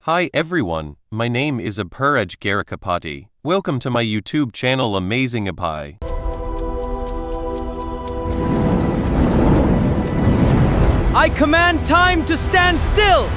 Hi everyone, my name is Abhiraj Garakapati. Welcome to my YouTube channel Amazing Abhi. I command time to stand still!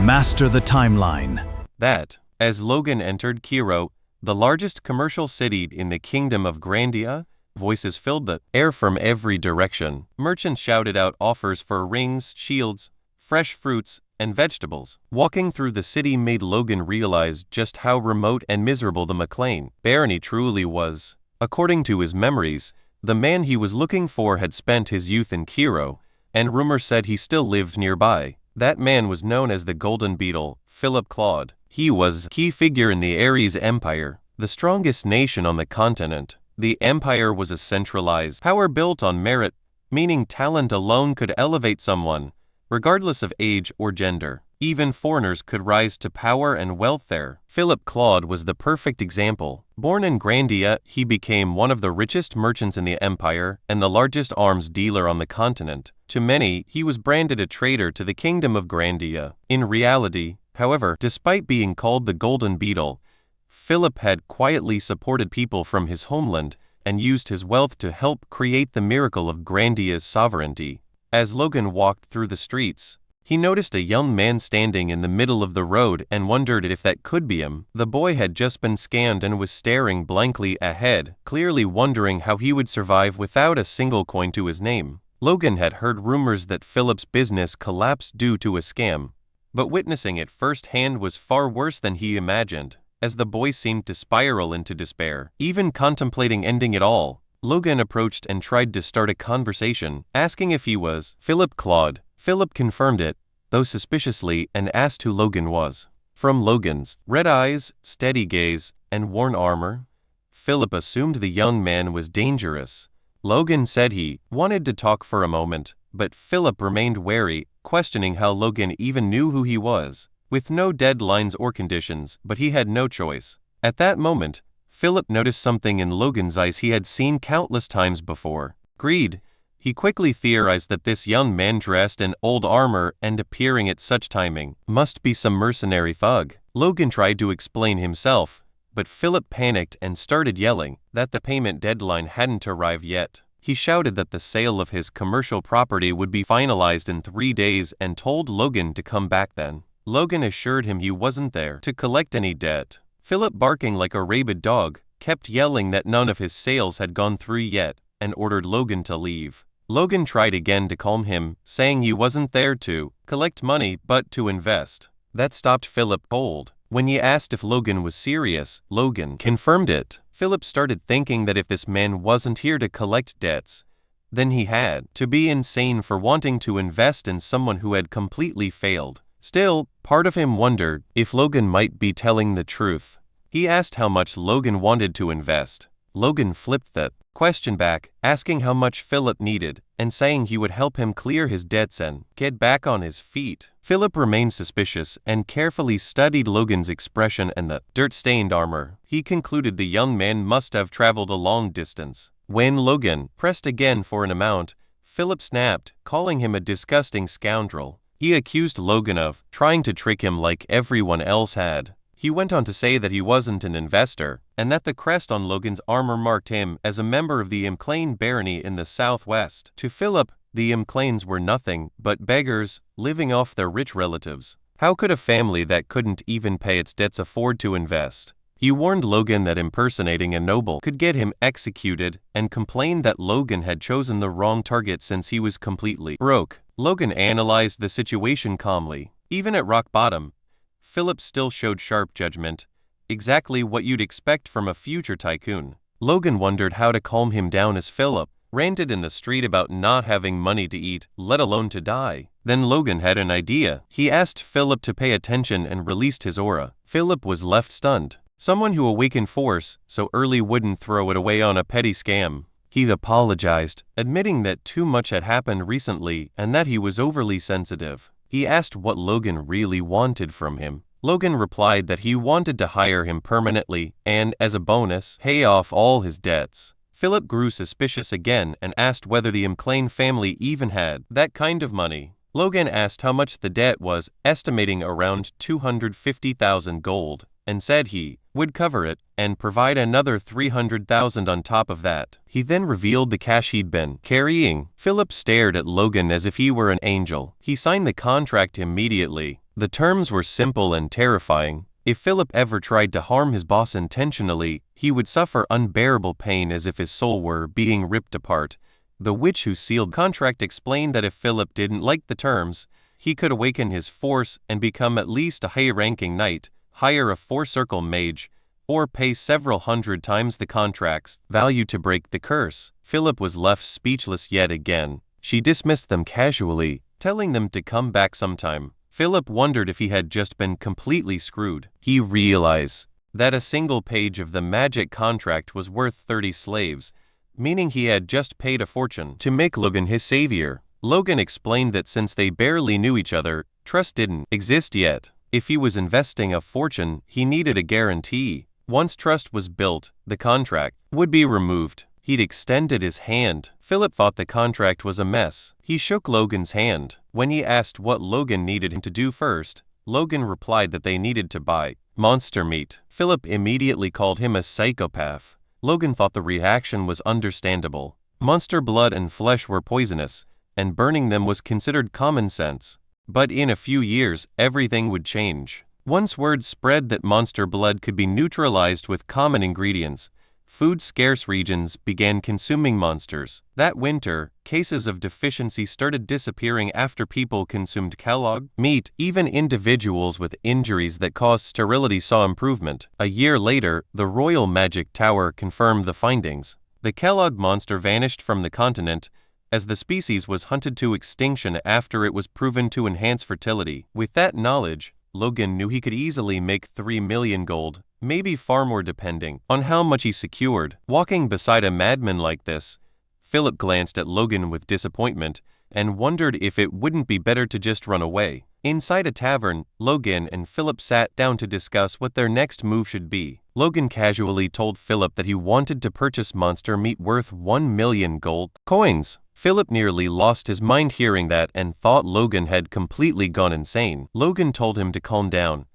Master the timeline. That, as Logan entered Cairo, the largest commercial city in the kingdom of Grandia, voices filled the air from every direction. Merchants shouted out offers for rings, shields, fresh fruits, and vegetables. Walking through the city made Logan realize just how remote and miserable the McLean barony truly was. According to his memories, the man he was looking for had spent his youth in Cairo, and rumor said he still lived nearby. That man was known as the Golden Beetle, Philip Claude. He was a key figure in the Ares Empire, the strongest nation on the continent. The empire was a centralized power built on merit, meaning talent alone could elevate someone, regardless of age or gender. Even foreigners could rise to power and wealth there. Philip Claude was the perfect example. Born in Grandia, he became one of the richest merchants in the empire and the largest arms dealer on the continent. To many, he was branded a traitor to the kingdom of Grandia. In reality, however, despite being called the Golden Beetle, Philip had quietly supported people from his homeland and used his wealth to help create the miracle of Grandia's sovereignty. As Logan walked through the streets, he noticed a young man standing in the middle of the road and wondered if that could be him. The boy had just been scanned and was staring blankly ahead, clearly wondering how he would survive without a single coin to his name. Logan had heard rumors that Philip's business collapsed due to a scam, but witnessing it firsthand was far worse than he imagined. As the boy seemed to spiral into despair, even contemplating ending it all, Logan approached and tried to start a conversation, asking if he was Philip Claude. Philip confirmed it, though suspiciously, and asked who Logan was. From Logan's red eyes, steady gaze, and worn armor, Philip assumed the young man was dangerous. Logan said he wanted to talk for a moment, but Philip remained wary, questioning how Logan even knew who he was. With no deadlines or conditions, but he had no choice. At that moment, Philip noticed something in Logan's eyes he had seen countless times before. Greed. He quickly theorized that this young man dressed in old armor and appearing at such timing must be some mercenary thug. Logan tried to explain himself, but Philip panicked and started yelling that the payment deadline hadn't arrived yet. He shouted that the sale of his commercial property would be finalized in 3 days and told Logan to come back then. Logan assured him he wasn't there to collect any debt. Philip, barking like a rabid dog, kept yelling that none of his sales had gone through yet and ordered Logan to leave. Logan tried again to calm him, saying he wasn't there to collect money but to invest. That stopped Philip cold. When he asked if Logan was serious, Logan confirmed it. Philip started thinking that if this man wasn't here to collect debts, then he had to be insane for wanting to invest in someone who had completely failed. Still, part of him wondered if Logan might be telling the truth. He asked how much Logan wanted to invest. Logan flipped that question back, asking how much Philip needed, and saying he would help him clear his debts and get back on his feet. Philip remained suspicious and carefully studied Logan's expression and the dirt-stained armor. He concluded the young man must have traveled a long distance. When Logan pressed again for an amount, Philip snapped, calling him a disgusting scoundrel. He accused Logan of trying to trick him like everyone else had. He went on to say that he wasn't an investor, and that the crest on Logan's armor marked him as a member of the McLean barony in the southwest. To Philip, the McLeans were nothing but beggars, living off their rich relatives. How could a family that couldn't even pay its debts afford to invest? He warned Logan that impersonating a noble could get him executed, and complained that Logan had chosen the wrong target since he was completely broke. Logan analyzed the situation calmly. Even at rock bottom, Philip still showed sharp judgment, exactly what you'd expect from a future tycoon. Logan wondered how to calm him down as Philip ranted in the street about not having money to eat, let alone to die. Then Logan had an idea. He asked Philip to pay attention and released his aura. Philip was left stunned. Someone who awakened force so early wouldn't throw it away on a petty scam. He apologized, admitting that too much had happened recently and that he was overly sensitive. He asked what Logan really wanted from him. Logan replied that he wanted to hire him permanently and, as a bonus, pay off all his debts. Philip grew suspicious again and asked whether the McLean family even had that kind of money. Logan asked how much the debt was, estimating around 250,000 gold, and said he would cover it and provide another 300,000 on top of that. He then revealed the cash he'd been carrying. Philip stared at Logan as if he were an angel. He signed the contract immediately. The terms were simple and terrifying. If Philip ever tried to harm his boss intentionally, he would suffer unbearable pain as if his soul were being ripped apart. The witch who sealed the contract explained that if Philip didn't like the terms, he could awaken his force and become at least a high-ranking knight, hire a four-circle mage, or pay several hundred times the contract's value to break the curse. Philip was left speechless yet again. She dismissed them casually, telling them to come back sometime. Philip wondered if he had just been completely screwed. He realized that a single page of the magic contract was worth 30 slaves, meaning he had just paid a fortune to make Logan his savior. Logan explained that since they barely knew each other, trust didn't exist yet. If he was investing a fortune, he needed a guarantee. Once trust was built, the contract would be removed. He'd extended his hand. Philip thought the contract was a mess. He shook Logan's hand. When he asked what Logan needed him to do first, Logan replied that they needed to buy monster meat. Philip immediately called him a psychopath. Logan thought the reaction was understandable. Monster blood and flesh were poisonous, and burning them was considered common sense. But in a few years, everything would change. Once word spread that monster blood could be neutralized with common ingredients, food-scarce regions began consuming monsters. That winter, cases of deficiency started disappearing after people consumed Kellogg meat. Even individuals with injuries that caused sterility saw improvement. A year later, the Royal Magic Tower confirmed the findings. The Kellogg monster vanished from the continent, as the species was hunted to extinction after it was proven to enhance fertility. With that knowledge, Logan knew he could easily make 3 million gold, maybe far more depending on how much he secured. Walking beside a madman like this, Philip glanced at Logan with disappointment and wondered if it wouldn't be better to just run away. Inside a tavern, Logan and Philip sat down to discuss what their next move should be. Logan casually told Philip that he wanted to purchase monster meat worth 1 million gold coins. Philip nearly lost his mind hearing that and thought Logan had completely gone insane. Logan told him to calm down,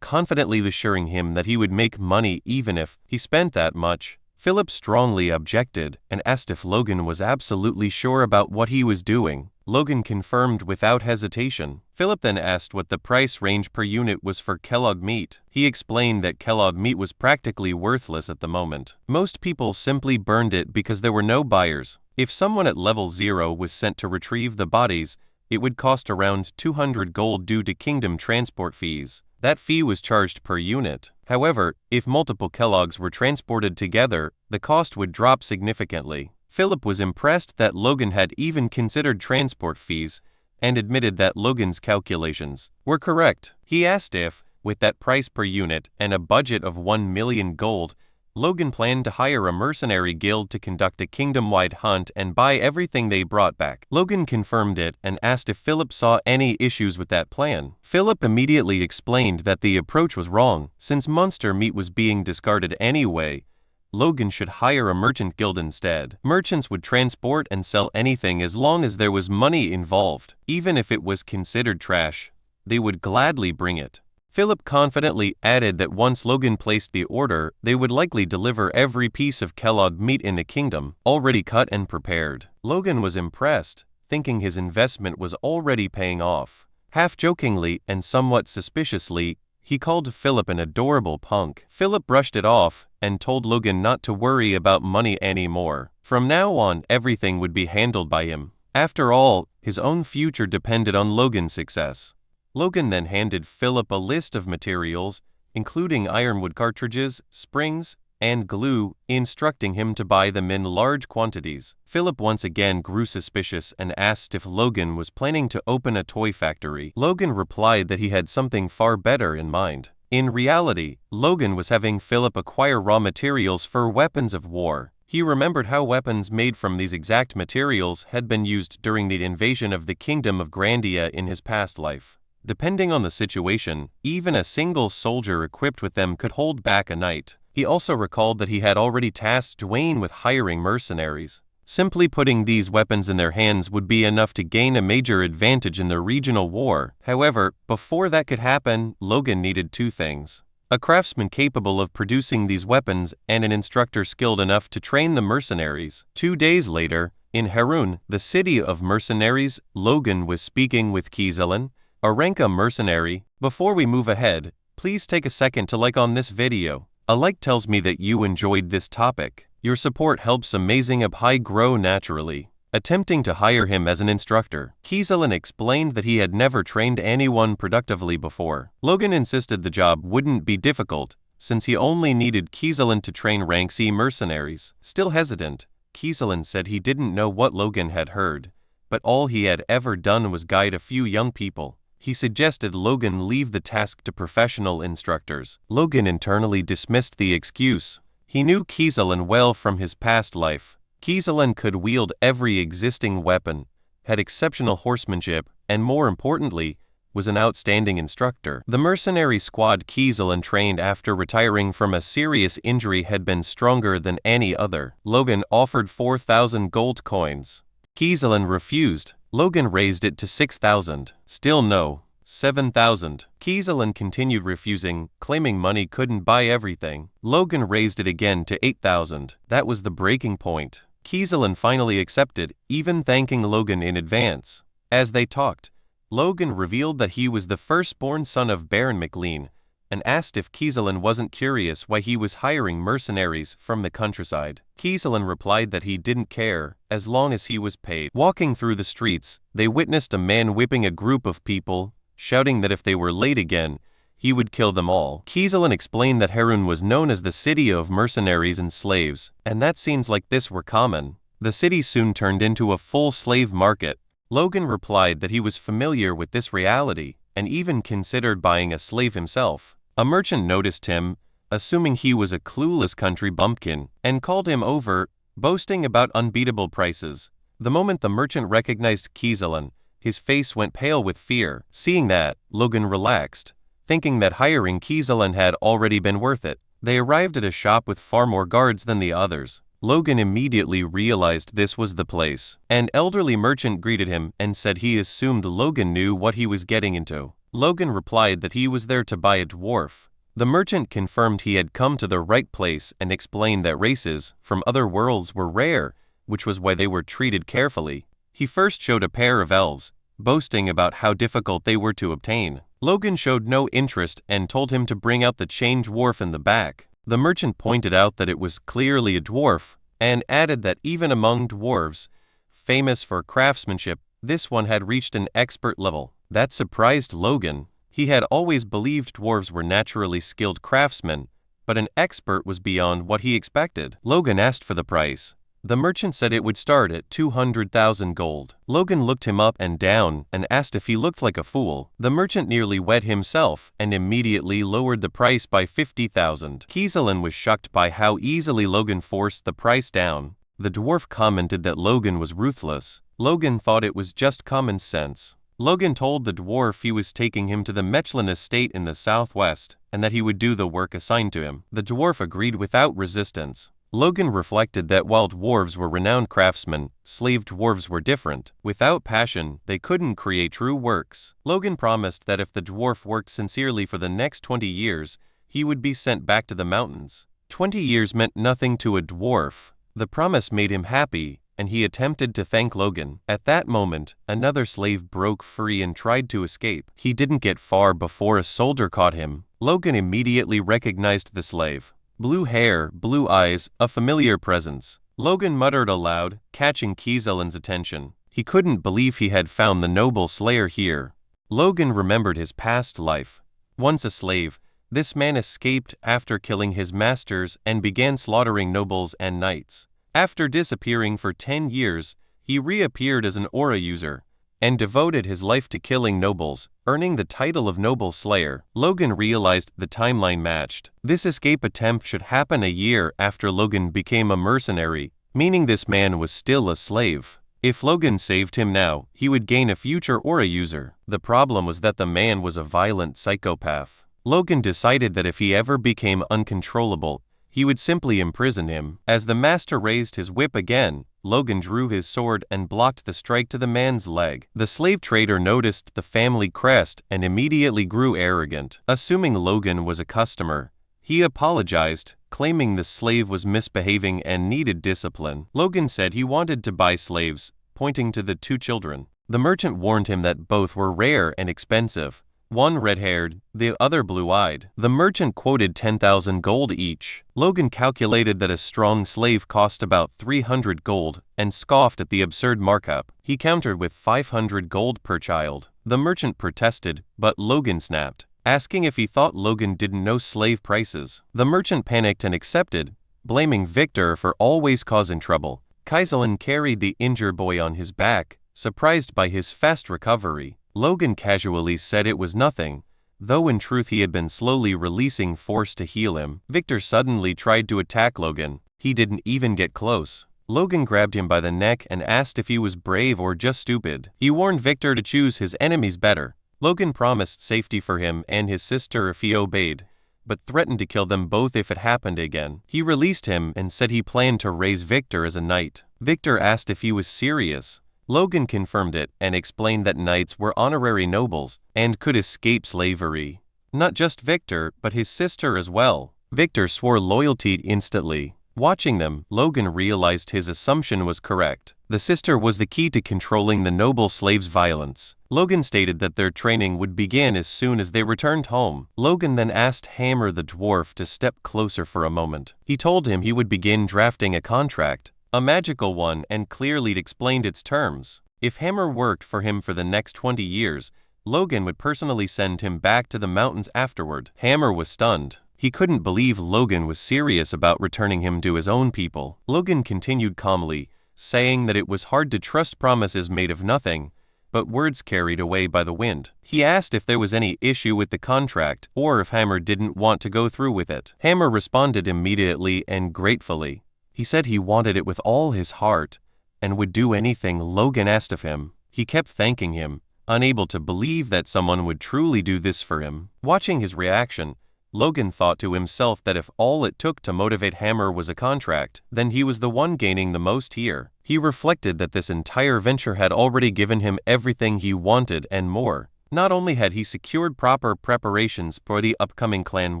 confidently assuring him that he would make money even if he spent that much. Philip strongly objected and asked if Logan was absolutely sure about what he was doing. Logan confirmed without hesitation. Philip then asked what the price range per unit was for Kellogg meat. He explained that Kellogg meat was practically worthless at the moment. Most people simply burned it because there were no buyers. If someone at level 0 was sent to retrieve the bodies, it would cost around 200 gold due to kingdom transport fees. That fee was charged per unit. However, if multiple Kellogg's were transported together, the cost would drop significantly. Philip was impressed that Logan had even considered transport fees, and admitted that Logan's calculations were correct. He asked if, with that price per unit and a budget of 1 million gold, Logan planned to hire a mercenary guild to conduct a kingdom-wide hunt and buy everything they brought back. Logan confirmed it and asked if Philip saw any issues with that plan. Philip immediately explained that the approach was wrong. Since monster meat was being discarded anyway, Logan should hire a merchant guild instead. Merchants would transport and sell anything as long as there was money involved. Even if it was considered trash, they would gladly bring it. Philip confidently added that once Logan placed the order, they would likely deliver every piece of Kellogg meat in the kingdom, already cut and prepared. Logan was impressed, thinking his investment was already paying off. Half-jokingly and somewhat suspiciously, he called Philip an adorable punk. Philip brushed it off and told Logan not to worry about money anymore. From now on, everything would be handled by him. After all, his own future depended on Logan's success. Logan then handed Philip a list of materials, including ironwood cartridges, springs, and glue, instructing him to buy them in large quantities. Philip once again grew suspicious and asked if Logan was planning to open a toy factory. Logan replied that he had something far better in mind. In reality, Logan was having Philip acquire raw materials for weapons of war. He remembered how weapons made from these exact materials had been used during the invasion of the Kingdom of Grandia in his past life. Depending on the situation, even a single soldier equipped with them could hold back a knight. He also recalled that he had already tasked Dwayne with hiring mercenaries. Simply putting these weapons in their hands would be enough to gain a major advantage in the regional war. However, before that could happen, Logan needed two things: a craftsman capable of producing these weapons and an instructor skilled enough to train the mercenaries. 2 days later, in Harun, the city of mercenaries, Logan was speaking with Kizilin, a Renka mercenary. Before we move ahead, please take a second to like on this video. A like tells me that you enjoyed this topic. Your support helps Amazing Abhai grow naturally. Attempting to hire him as an instructor, Kizilin explained that he had never trained anyone productively before. Logan insisted the job wouldn't be difficult, since he only needed Kizilin to train rank C mercenaries. Still hesitant, Kizilin said he didn't know what Logan had heard, but all he had ever done was guide a few young people. He suggested Logan leave the task to professional instructors. Logan internally dismissed the excuse. He knew Kizilin well from his past life. Kizilin could wield every existing weapon, had exceptional horsemanship, and more importantly, was an outstanding instructor. The mercenary squad Kizilin trained after retiring from a serious injury had been stronger than any other. Logan offered 4,000 gold coins. Kizilin refused. Logan raised it to 6,000. Still no. 7,000. Kizilin continued refusing, claiming money couldn't buy everything. Logan raised it again to 8,000. That was the breaking point. Kizilin finally accepted, even thanking Logan in advance. As they talked, Logan revealed that he was the firstborn son of Baron McLean, and asked if Kizilin wasn't curious why he was hiring mercenaries from the countryside. Kizilin replied that he didn't care, as long as he was paid. Walking through the streets, they witnessed a man whipping a group of people, shouting that if they were late again, he would kill them all. Kizilin explained that Harun was known as the city of mercenaries and slaves, and that scenes like this were common. The city soon turned into a full slave market. Logan replied that he was familiar with this reality, and even considered buying a slave himself. A merchant noticed him, assuming he was a clueless country bumpkin, and called him over, boasting about unbeatable prices. The moment the merchant recognized Kizilin, his face went pale with fear. Seeing that, Logan relaxed, thinking that hiring Kizilin had already been worth it. They arrived at a shop with far more guards than the others. Logan immediately realized this was the place. An elderly merchant greeted him and said he assumed Logan knew what he was getting into. Logan replied that he was there to buy a dwarf. The merchant confirmed he had come to the right place and explained that races from other worlds were rare, which was why they were treated carefully. He first showed a pair of elves, boasting about how difficult they were to obtain. Logan showed no interest and told him to bring out the chain dwarf in the back. The merchant pointed out that it was clearly a dwarf, and added that even among dwarves, famous for craftsmanship, this one had reached an expert level. That surprised Logan. He had always believed dwarves were naturally skilled craftsmen, but an expert was beyond what he expected. Logan asked for the price. The merchant said it would start at 200,000 gold. Logan looked him up and down and asked if he looked like a fool. The merchant nearly wet himself and immediately lowered the price by 50,000. Kizilin was shocked by how easily Logan forced the price down. The dwarf commented that Logan was ruthless. Logan thought it was just common sense. Logan told the dwarf he was taking him to the Mechlin estate in the southwest, and that he would do the work assigned to him. The dwarf agreed without resistance. Logan reflected that while dwarves were renowned craftsmen, slave dwarves were different. Without passion, they couldn't create true works. Logan promised that if the dwarf worked sincerely for the next 20 years, he would be sent back to the mountains. 20 years meant nothing to a dwarf. The promise made him happy, and he attempted to thank Logan. At that moment, another slave broke free and tried to escape. He didn't get far before a soldier caught him. Logan immediately recognized the slave. Blue hair, blue eyes, a familiar presence. Logan muttered aloud, catching Kizilin's attention. He couldn't believe he had found the noble slayer here. Logan remembered his past life. Once a slave, this man escaped after killing his masters and began slaughtering nobles and knights. After disappearing for 10 years, he reappeared as an aura user, and devoted his life to killing nobles, earning the title of Noble Slayer. Logan realized the timeline matched. This escape attempt should happen a year after Logan became a mercenary, meaning this man was still a slave. If Logan saved him now, he would gain a future aura user. The problem was that the man was a violent psychopath. Logan decided that if he ever became uncontrollable, he would simply imprison him. As the master raised his whip again, Logan drew his sword and blocked the strike to the man's leg. The slave trader noticed the family crest and immediately grew arrogant. Assuming Logan was a customer, he apologized, claiming the slave was misbehaving and needed discipline. Logan said he wanted to buy slaves, pointing to the two children. The merchant warned him that both were rare and expensive, one red-haired, the other blue-eyed. The merchant quoted 10,000 gold each. Logan calculated that a strong slave cost about 300 gold and scoffed at the absurd markup. He countered with 500 gold per child. The merchant protested, but Logan snapped, asking if he thought Logan didn't know slave prices. The merchant panicked and accepted, blaming Victor for always causing trouble. Kaiselin carried the injured boy on his back, surprised by his fast recovery. Logan casually said it was nothing, though in truth he had been slowly releasing force to heal him. Victor suddenly tried to attack Logan. He didn't even get close. Logan grabbed him by the neck and asked if he was brave or just stupid. He warned Victor to choose his enemies better. Logan promised safety for him and his sister if he obeyed, but threatened to kill them both if it happened again. He released him and said he planned to raise Victor as a knight. Victor asked if he was serious. Logan confirmed it and explained that knights were honorary nobles and could escape slavery. Not just Victor, but his sister as well. Victor swore loyalty instantly. Watching them, Logan realized his assumption was correct. The sister was the key to controlling the noble slaves' violence. Logan stated that their training would begin as soon as they returned home. Logan then asked Hammer the dwarf to step closer for a moment. He told him he would begin drafting a contract, a magical one, and clearly explained its terms. If Hammer worked for him for the next 20 years, Logan would personally send him back to the mountains afterward. Hammer was stunned. He couldn't believe Logan was serious about returning him to his own people. Logan continued calmly, saying that it was hard to trust promises made of nothing, but words carried away by the wind. He asked if there was any issue with the contract or if Hammer didn't want to go through with it. Hammer responded immediately and gratefully. He said he wanted it with all his heart and would do anything Logan asked of him. He kept thanking him, unable to believe that someone would truly do this for him. Watching his reaction, Logan thought to himself that if all it took to motivate Hammer was a contract, then he was the one gaining the most here. He reflected that this entire venture had already given him everything he wanted and more. Not only had he secured proper preparations for the upcoming clan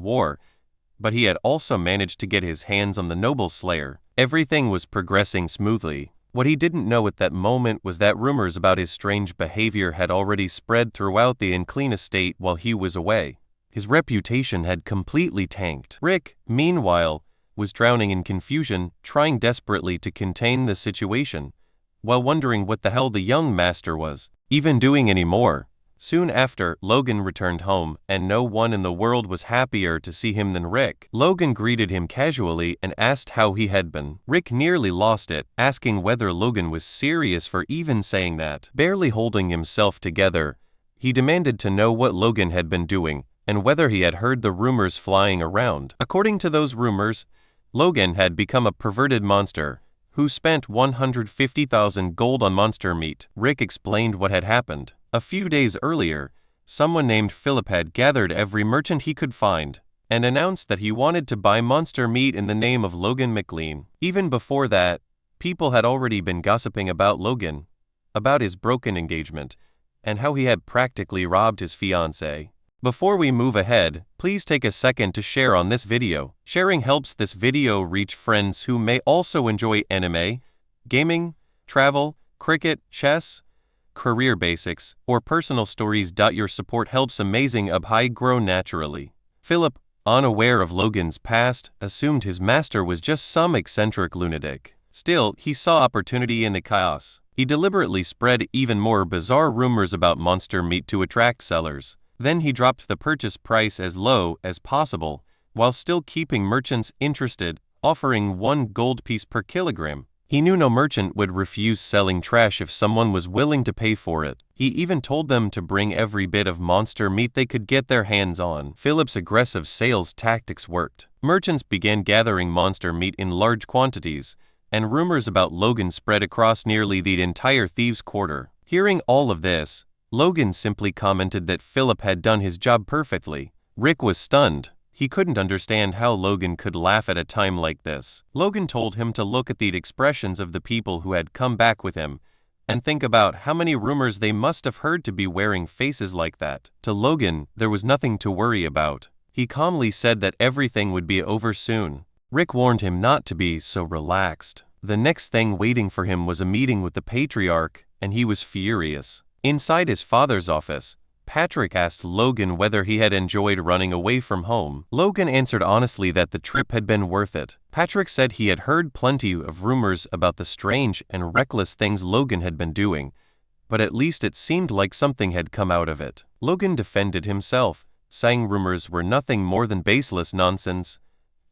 war, but he had also managed to get his hands on the noble slayer. Everything was progressing smoothly. What he didn't know at that moment was that rumors about his strange behavior had already spread throughout the Incline estate while he was away. His reputation had completely tanked. Rick, meanwhile, was drowning in confusion, trying desperately to contain the situation, while wondering what the hell the young master was even doing anymore. Soon after, Logan returned home, and no one in the world was happier to see him than Rick. Logan greeted him casually and asked how he had been. Rick nearly lost it, asking whether Logan was serious for even saying that. Barely holding himself together, he demanded to know what Logan had been doing, and whether he had heard the rumors flying around. According to those rumors, Logan had become a perverted monster who spent 150,000 gold on monster meat. Rick explained what had happened. A few days earlier, someone named Philip had gathered every merchant he could find and announced that he wanted to buy monster meat in the name of Logan McLean. Even before that, people had already been gossiping about Logan, about his broken engagement, and how he had practically robbed his fiancée. Before we move ahead, please take a second to share on this video. Sharing helps this video reach friends who may also enjoy anime, gaming, travel, cricket, chess, career basics, or personal stories. Your support helps Amazing Abhai grow naturally. Philip, unaware of Logan's past, assumed his master was just some eccentric lunatic. Still, he saw opportunity in the chaos. He deliberately spread even more bizarre rumors about monster meat to attract sellers. Then he dropped the purchase price as low as possible, while still keeping merchants interested, offering 1 gold piece per kilogram. He knew no merchant would refuse selling trash if someone was willing to pay for it. He even told them to bring every bit of monster meat they could get their hands on. Philip's aggressive sales tactics worked. Merchants began gathering monster meat in large quantities, and rumors about Logan spread across nearly the entire thieves' quarter. Hearing all of this, Logan simply commented that Philip had done his job perfectly. Rick was stunned. He couldn't understand how Logan could laugh at a time like this. Logan told him to look at the expressions of the people who had come back with him, and think about how many rumors they must have heard to be wearing faces like that. To Logan, there was nothing to worry about. He calmly said that everything would be over soon. Rick warned him not to be so relaxed. The next thing waiting for him was a meeting with the Patriarch, and he was furious. Inside his father's office, Patrick asked Logan whether he had enjoyed running away from home. Logan answered honestly that the trip had been worth it. Patrick said he had heard plenty of rumors about the strange and reckless things Logan had been doing, but at least it seemed like something had come out of it. Logan defended himself, saying rumors were nothing more than baseless nonsense,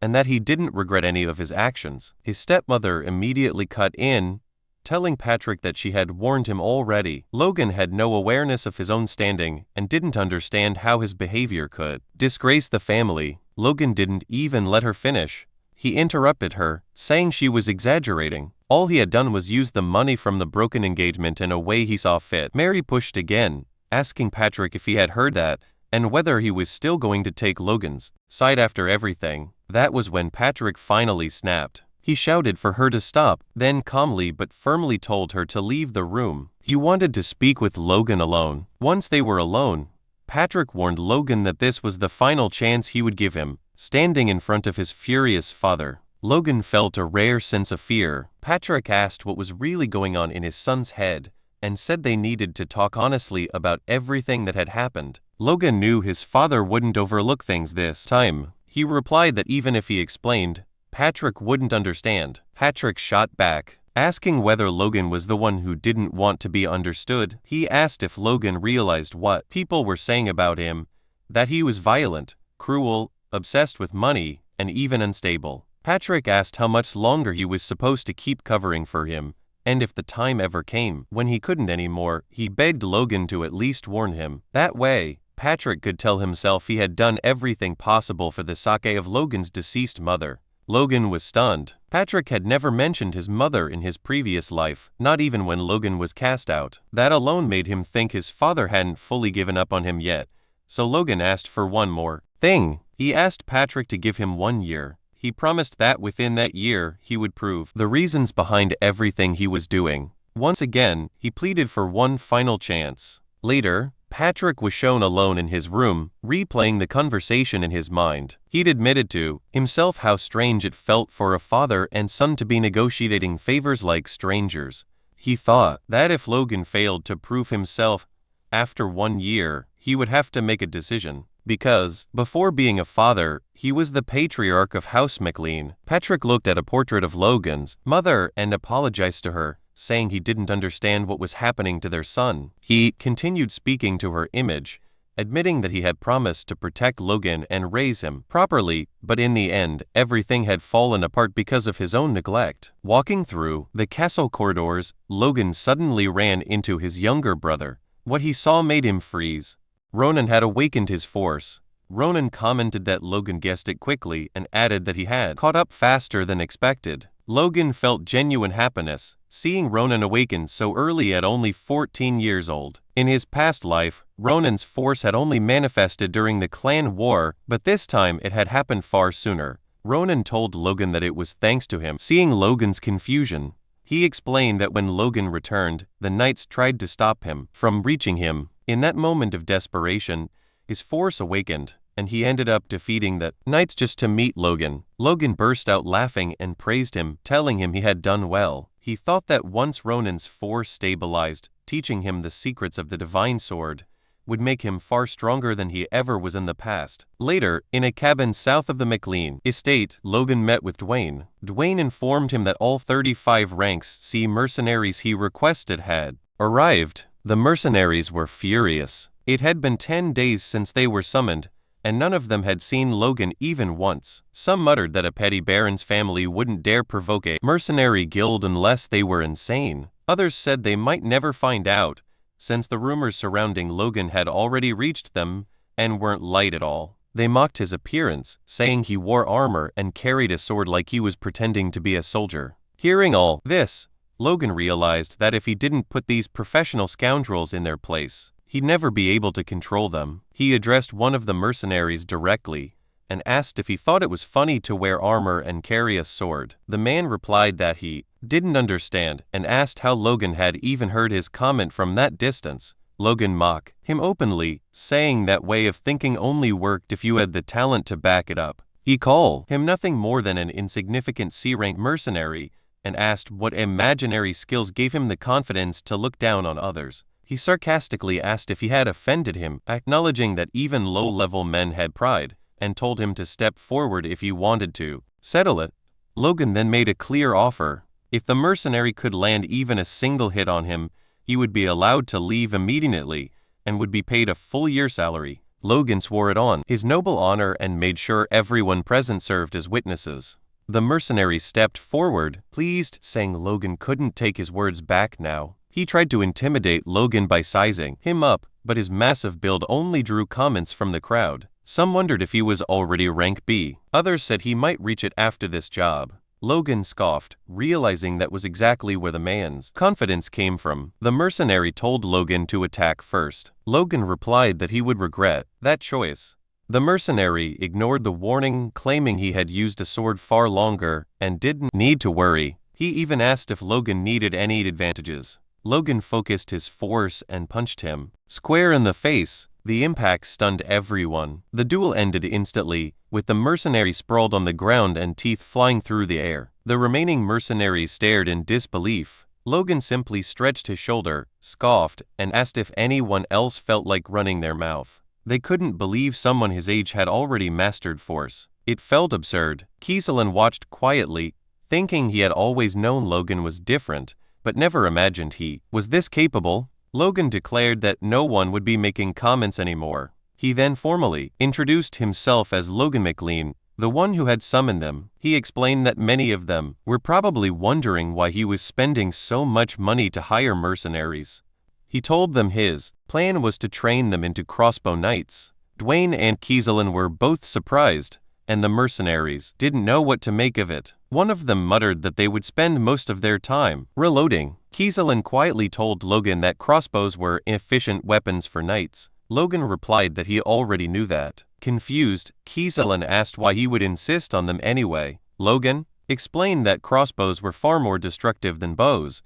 and that he didn't regret any of his actions. His stepmother immediately cut in, telling Patrick that she had warned him already. Logan had no awareness of his own standing and didn't understand how his behavior could disgrace the family. Logan didn't even let her finish. He interrupted her, saying she was exaggerating. All he had done was use the money from the broken engagement in a way he saw fit. Mary pushed again, asking Patrick if he had heard that, and whether he was still going to take Logan's side after everything. That was when Patrick finally snapped. He shouted for her to stop, then calmly but firmly told her to leave the room. He wanted to speak with Logan alone. Once they were alone, Patrick warned Logan that this was the final chance he would give him, standing in front of his furious father. Logan felt a rare sense of fear. Patrick asked what was really going on in his son's head, and said they needed to talk honestly about everything that had happened. Logan knew his father wouldn't overlook things this time. He replied that even if he explained, Patrick wouldn't understand. Patrick shot back, asking whether Logan was the one who didn't want to be understood. He asked if Logan realized what people were saying about him, that he was violent, cruel, obsessed with money, and even unstable. Patrick asked how much longer he was supposed to keep covering for him, and if the time ever came when he couldn't anymore, he begged Logan to at least warn him. That way, Patrick could tell himself he had done everything possible for the sake of Logan's deceased mother. Logan was stunned. Patrick had never mentioned his mother in his previous life, not even when Logan was cast out. That alone made him think his father hadn't fully given up on him yet, so Logan asked for one more thing. He asked Patrick to give him 1 year. He promised that within that year he would prove the reasons behind everything he was doing. Once again, he pleaded for one final chance. Later, Patrick was shown alone in his room, replaying the conversation in his mind. He'd admitted to himself how strange it felt for a father and son to be negotiating favors like strangers. He thought that if Logan failed to prove himself after 1 year, he would have to make a decision. Because, before being a father, he was the patriarch of House McLean. Patrick looked at a portrait of Logan's mother and apologized to her, saying he didn't understand what was happening to their son. He continued speaking to her image, admitting that he had promised to protect Logan and raise him properly, but in the end, everything had fallen apart because of his own neglect. Walking through the castle corridors, Logan suddenly ran into his younger brother. What he saw made him freeze. Ronan had awakened his force. Ronan commented that Logan guessed it quickly and added that he had caught up faster than expected. Logan felt genuine happiness, seeing Ronan awaken so early at only 14 years old. In his past life, Ronan's force had only manifested during the clan war, but this time it had happened far sooner. Ronan told Logan that it was thanks to him. Seeing Logan's confusion, he explained that when Logan returned, the knights tried to stop him from reaching him. In that moment of desperation, his force awakened, and he ended up defeating the knights just to meet Logan. Logan burst out laughing and praised him, telling him he had done well. He thought that once Ronan's force stabilized, teaching him the secrets of the divine sword would make him far stronger than he ever was in the past. Later, in a cabin south of the McLean estate, Logan met with Dwayne. Dwayne informed him that all 35 ranks C mercenaries he requested had arrived. The mercenaries were furious. It had been 10 days since they were summoned, and none of them had seen Logan even once. Some muttered that a petty baron's family wouldn't dare provoke a mercenary guild unless they were insane. Others said they might never find out, since the rumors surrounding Logan had already reached them and weren't light at all. They mocked his appearance, saying he wore armor and carried a sword like he was pretending to be a soldier. Hearing all this, Logan realized that if he didn't put these professional scoundrels in their place, he'd never be able to control them. He addressed one of the mercenaries directly, and asked if he thought it was funny to wear armor and carry a sword. The man replied that he didn't understand and asked how Logan had even heard his comment from that distance. Logan mocked him openly, saying that way of thinking only worked if you had the talent to back it up. He called him nothing more than an insignificant C-rank mercenary and asked what imaginary skills gave him the confidence to look down on others. He sarcastically asked if he had offended him, acknowledging that even low-level men had pride, and told him to step forward if he wanted to settle it. Logan then made a clear offer. If the mercenary could land even a single hit on him, he would be allowed to leave immediately and would be paid a full year salary. Logan swore it on his noble honor and made sure everyone present served as witnesses. The mercenary stepped forward, pleased, saying Logan couldn't take his words back now. He tried to intimidate Logan by sizing him up, but his massive build only drew comments from the crowd. Some wondered if he was already rank B. Others said he might reach it after this job. Logan scoffed, realizing that was exactly where the man's confidence came from. The mercenary told Logan to attack first. Logan replied that he would regret that choice. The mercenary ignored the warning, claiming he had used a sword far longer and didn't need to worry. He even asked if Logan needed any advantages. Logan focused his force and punched him square in the face. The impact stunned everyone. The duel ended instantly, with the mercenary sprawled on the ground and teeth flying through the air. The remaining mercenaries stared in disbelief. Logan simply stretched his shoulder, scoffed, and asked if anyone else felt like running their mouth. They couldn't believe someone his age had already mastered force. It felt absurd. Kieselin watched quietly, thinking he had always known Logan was different, but never imagined he was this capable. Logan declared that no one would be making comments anymore. He then formally introduced himself as Logan McLean, the one who had summoned them. He explained that many of them were probably wondering why he was spending so much money to hire mercenaries. He told them his plan was to train them into crossbow knights. Dwayne and Kieselin were both surprised, and the mercenaries didn't know what to make of it. One of them muttered that they would spend most of their time reloading. Kieselin quietly told Logan that crossbows were inefficient weapons for knights. Logan replied that he already knew that. Confused, Kieselin asked why he would insist on them anyway. Logan explained that crossbows were far more destructive than bows,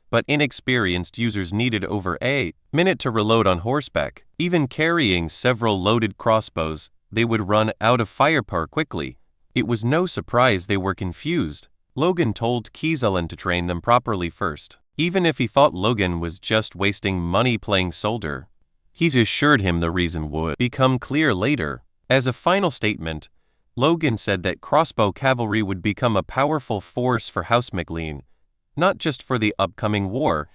but inexperienced users needed over a minute to reload on horseback. Even carrying several loaded crossbows, they would run out of firepower quickly. It was no surprise they were confused. Logan told Kieselin to train them properly first, even if he thought Logan was just wasting money playing soldier. He assured him the reason would become clear later. As a final statement, Logan said that crossbow cavalry would become a powerful force for House McLean, not just for the upcoming war,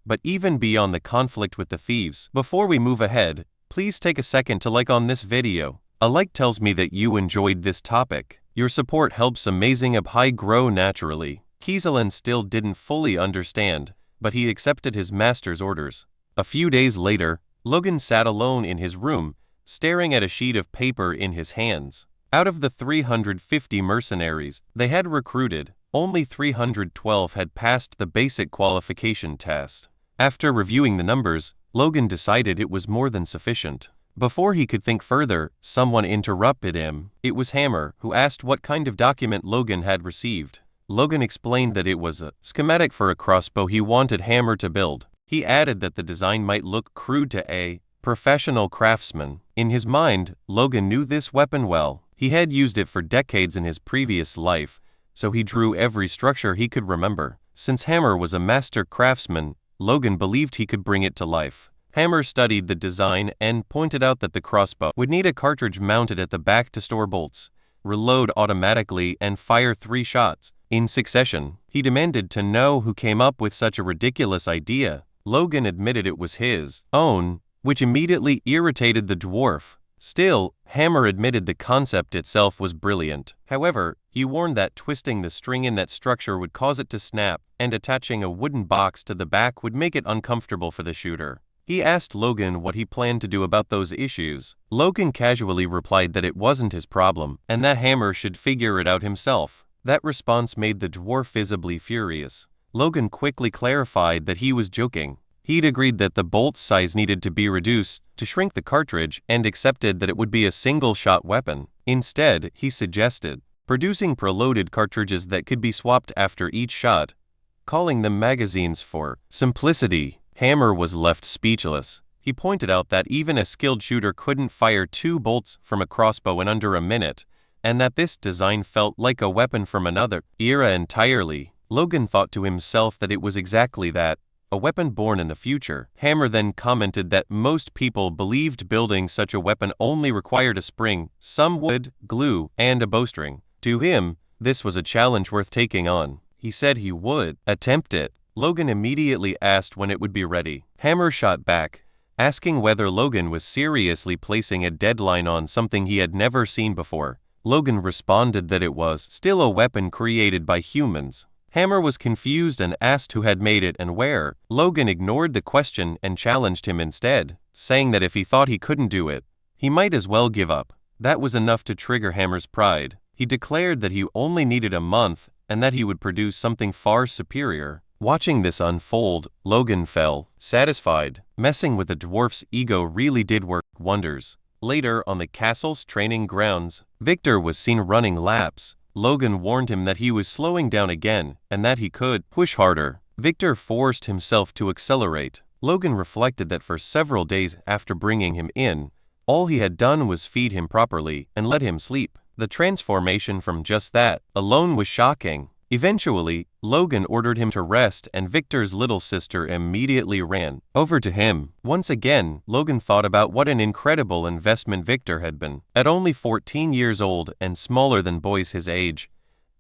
but even beyond the conflict with the thieves. Before we move ahead, please take a second to like on this video. A like tells me that you enjoyed this topic. Your support helps Amazing Up High grow naturally. Kieselin still didn't fully understand, but he accepted his master's orders. A few days later, Logan sat alone in his room, staring at a sheet of paper in his hands. Out of the 350 mercenaries they had recruited, only 312 had passed the basic qualification test. After reviewing the numbers, Logan decided it was more than sufficient. Before he could think further, someone interrupted him. It was Hammer, who asked what kind of document Logan had received. Logan explained that it was a schematic for a crossbow he wanted Hammer to build. He added that the design might look crude to a professional craftsman. In his mind, Logan knew this weapon well. He had used it for decades in his previous life, so he drew every structure he could remember. Since Hammer was a master craftsman, Logan believed he could bring it to life. Hammer studied the design and pointed out that the crossbow would need a cartridge mounted at the back to store bolts, reload automatically, and fire 3 shots in succession. He demanded to know who came up with such a ridiculous idea. Logan admitted it was his own, which immediately irritated the dwarf. Still, Hammer admitted the concept itself was brilliant. However, he warned that twisting the string in that structure would cause it to snap, and attaching a wooden box to the back would make it uncomfortable for the shooter. He asked Logan what he planned to do about those issues. Logan casually replied that it wasn't his problem, and that Hammer should figure it out himself. That response made the dwarf visibly furious. Logan quickly clarified that he was joking. He'd agreed that the bolt size needed to be reduced to shrink the cartridge and accepted that it would be a single-shot weapon. Instead, he suggested producing preloaded cartridges that could be swapped after each shot, calling them magazines for simplicity. Hammer was left speechless. He pointed out that even a skilled shooter couldn't fire 2 bolts from a crossbow in under a minute, and that this design felt like a weapon from another era entirely. Logan thought to himself that it was exactly that, a weapon born in the future. Hammer then commented that most people believed building such a weapon only required a spring, some wood, glue, and a bowstring. To him, this was a challenge worth taking on. He said he would attempt it. Logan immediately asked when it would be ready. Hammer shot back, asking whether Logan was seriously placing a deadline on something he had never seen before. Logan responded that it was still a weapon created by humans. Hammer was confused and asked who had made it and where. Logan ignored the question and challenged him instead, saying that if he thought he couldn't do it, he might as well give up. That was enough to trigger Hammer's pride. He declared that he only needed a month and that he would produce something far superior. Watching this unfold, Logan felt satisfied. Messing with the dwarf's ego really did work wonders. Later, on the castle's training grounds, Victor was seen running laps. Logan warned him that he was slowing down again and that he could push harder. Victor forced himself to accelerate. Logan reflected that for several days after bringing him in, all he had done was feed him properly and let him sleep. The transformation from just that alone was shocking. Eventually, Logan ordered him to rest and Victor's little sister immediately ran over to him. Once again, Logan thought about what an incredible investment Victor had been. At only 14 years old and smaller than boys his age,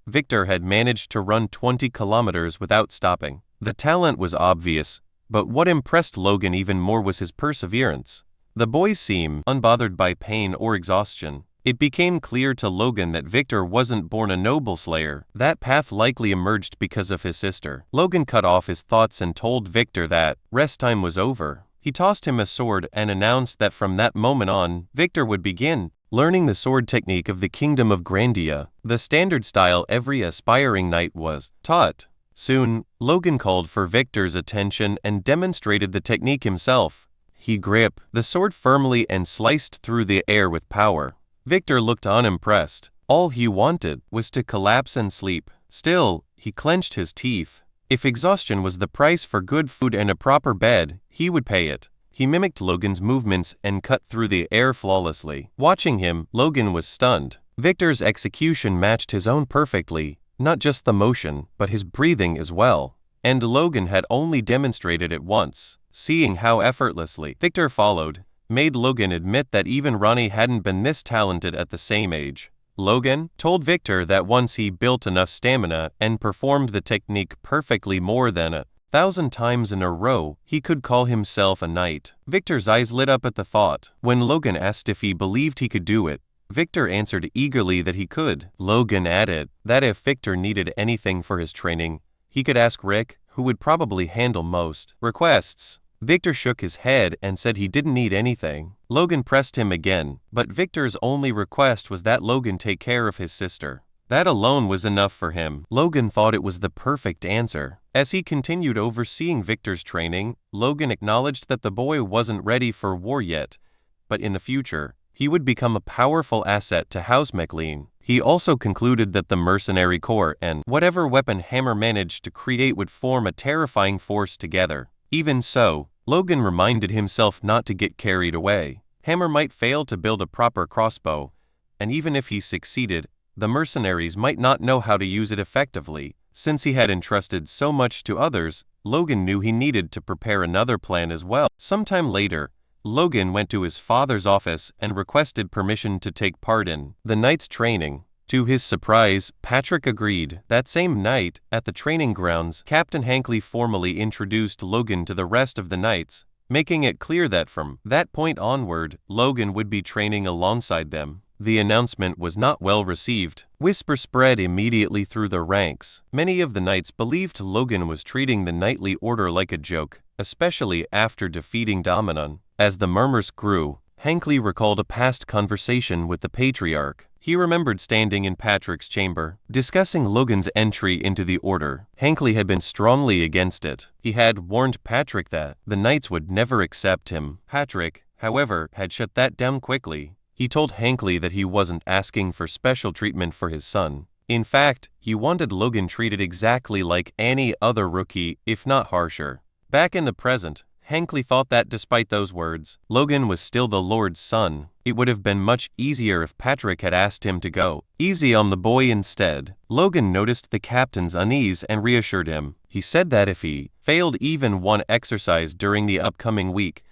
Victor had managed to run 20 kilometers without stopping. The talent was obvious, but what impressed Logan even more was his perseverance. The boy seemed unbothered by pain or exhaustion. It became clear to Logan that Victor wasn't born a noble slayer. That path likely emerged because of his sister. Logan cut off his thoughts and told Victor that rest time was over. He tossed him a sword and announced that from that moment on, Victor would begin learning the sword technique of the Kingdom of Grandia, the standard style every aspiring knight was taught. Soon, Logan called for Victor's attention and demonstrated the technique himself. He gripped the sword firmly and sliced through the air with power. Victor looked unimpressed. All he wanted was to collapse and sleep. Still, he clenched his teeth. If exhaustion was the price for good food and a proper bed, he would pay it. He mimicked Logan's movements and cut through the air flawlessly. Watching him, Logan was stunned. Victor's execution matched his own perfectly, not just the motion, but his breathing as well. And Logan had only demonstrated it once. Seeing how effortlessly Victor followed, made Logan admit that even Ronnie hadn't been this talented at the same age. Logan told Victor that once he built enough stamina and performed the technique perfectly more than 1,000 times in a row, he could call himself a knight. Victor's eyes lit up at the thought. When Logan asked if he believed he could do it, Victor answered eagerly that he could. Logan added that if Victor needed anything for his training, he could ask Rick, who would probably handle most requests. Victor shook his head and said he didn't need anything. Logan pressed him again, but Victor's only request was that Logan take care of his sister. That alone was enough for him. Logan thought it was the perfect answer. As he continued overseeing Victor's training, Logan acknowledged that the boy wasn't ready for war yet, but in the future, he would become a powerful asset to House McLean. He also concluded that the mercenary corps and whatever weapon Hammer managed to create would form a terrifying force together. Even so, Logan reminded himself not to get carried away. Hammer might fail to build a proper crossbow, and even if he succeeded, the mercenaries might not know how to use it effectively. Since he had entrusted so much to others, Logan knew he needed to prepare another plan as well. Sometime later, Logan went to his father's office and requested permission to take part in the knight's training. To his surprise, Patrick agreed. That same night, at the training grounds, Captain Hankley formally introduced Logan to the rest of the knights, making it clear that from that point onward, Logan would be training alongside them. The announcement was not well received. Whisper spread immediately through the ranks. Many of the knights believed Logan was treating the knightly order like a joke, especially after defeating Dominon. As the murmurs grew, Hankley recalled a past conversation with the Patriarch. He remembered standing in Patrick's chamber, discussing Logan's entry into the order. Hankley had been strongly against it. He had warned Patrick that the knights would never accept him. Patrick, however, had shut that down quickly. He told Hankley that he wasn't asking for special treatment for his son. In fact, he wanted Logan treated exactly like any other rookie, if not harsher. Back in the present, Hankley thought that despite those words, Logan was still the Lord's son. It would have been much easier if Patrick had asked him to go easy on the boy instead. Logan noticed the captain's unease and reassured him. He said that if he failed even one exercise during the upcoming week,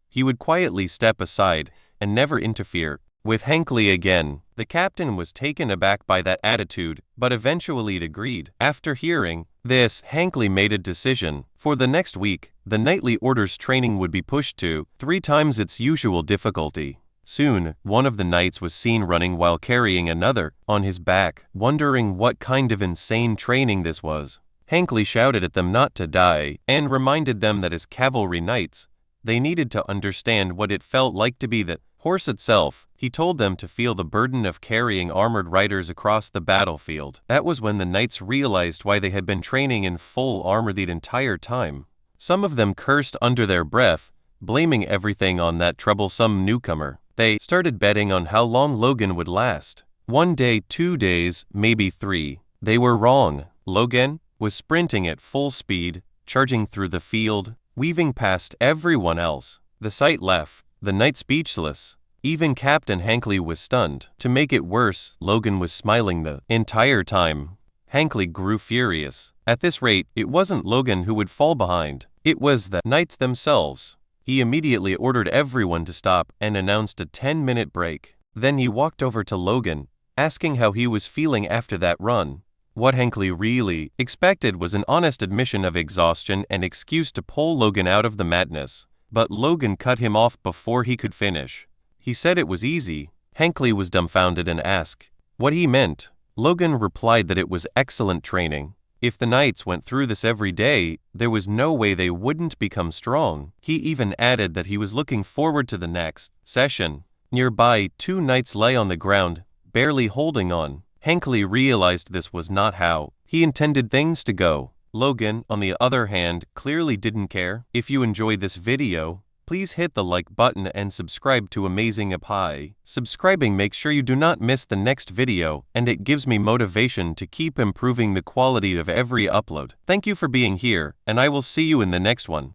he would quietly step aside and never interfere with Hankley again. The captain was taken aback by that attitude, but eventually agreed. After hearing this, Hankley made a decision. For the next week, the nightly orders training would be pushed to 3 times its usual difficulty. Soon, one of the knights was seen running while carrying another on his back, wondering what kind of insane training this was. Hankley shouted at them not to die, and reminded them that as cavalry knights, they needed to understand what it felt like to be the horse itself. He told them to feel the burden of carrying armored riders across the battlefield. That was when the knights realized why they had been training in full armor the entire time. Some of them cursed under their breath, blaming everything on that troublesome newcomer. They started betting on how long Logan would last. 1 day, 2 days, maybe 3. They were wrong. Logan was sprinting at full speed, charging through the field, weaving past everyone else. The sight left the knight speechless. Even Captain Hankley was stunned. To make it worse, Logan was smiling the entire time. Hankley grew furious. At this rate, it wasn't Logan who would fall behind. It was the knights themselves. He immediately ordered everyone to stop and announced a 10-minute break. Then he walked over to Logan, asking how he was feeling after that run. What Hankley really expected was an honest admission of exhaustion and excuse to pull Logan out of the madness. But Logan cut him off before he could finish. He said it was easy. Hankley was dumbfounded and asked what he meant. Logan replied that it was excellent training. If the knights went through this every day, there was no way they wouldn't become strong. He even added that he was looking forward to the next session. Nearby, 2 knights lay on the ground, barely holding on. Hankley realized this was not how he intended things to go. Logan, on the other hand, clearly didn't care. If you enjoyed this video, please hit the like button and subscribe to Amazing Appy. Subscribing makes sure you do not miss the next video, and it gives me motivation to keep improving the quality of every upload. Thank you for being here, and I will see you in the next one.